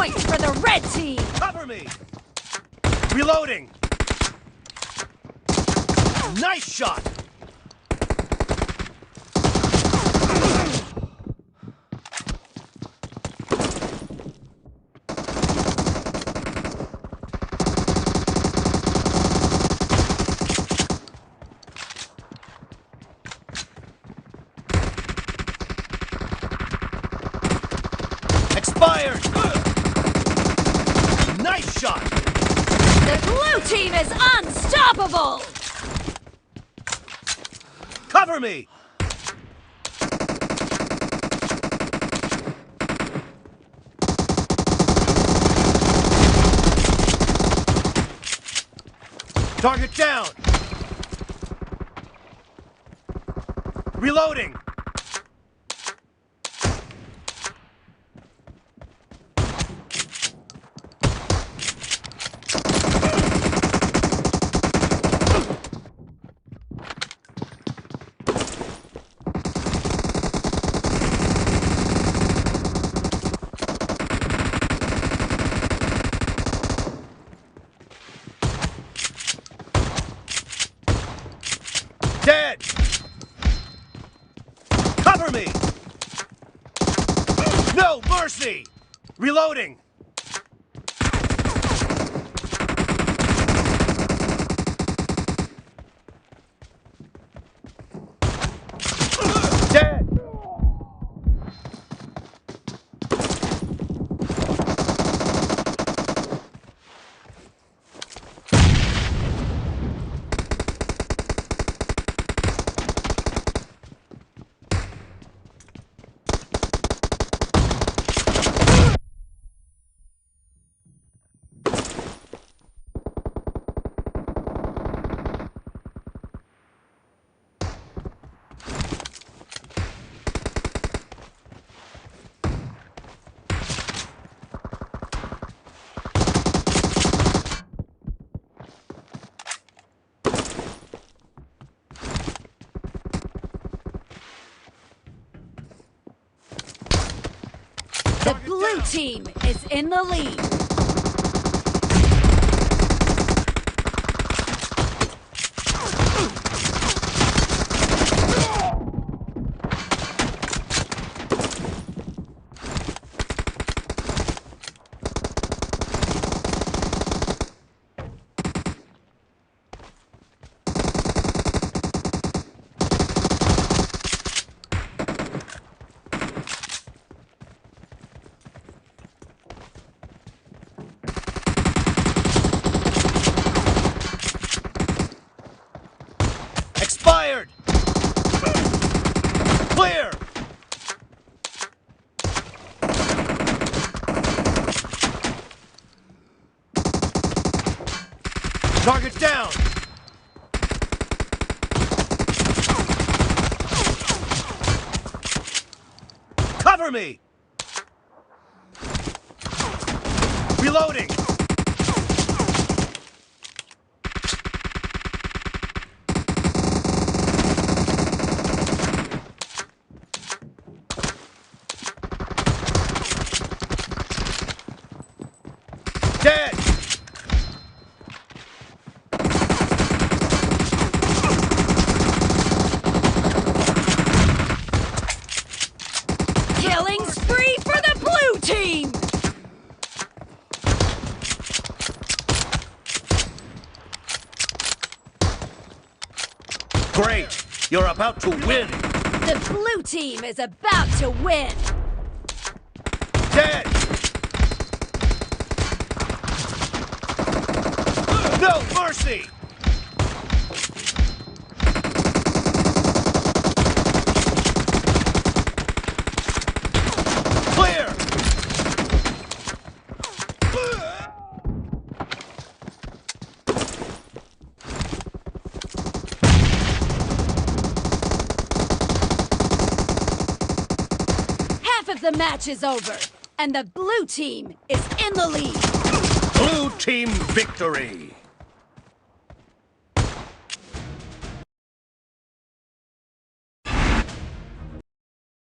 points for the red team! Cover me! Reloading! Nice shot! Expired! Nice shot! The blue team is unstoppable! Cover me! Target down! Reloading! Dead! Cover me! No mercy! Reloading! Dead! The blue team is in the lead. Expired! Clear! Target down! Cover me! Reloading! Dead! Killing spree for the blue team! Great! You're about to win! The blue team is about to win! Dead! No mercy! Clear! Half of the match is over, and the blue team is in the lead. Blue team victory!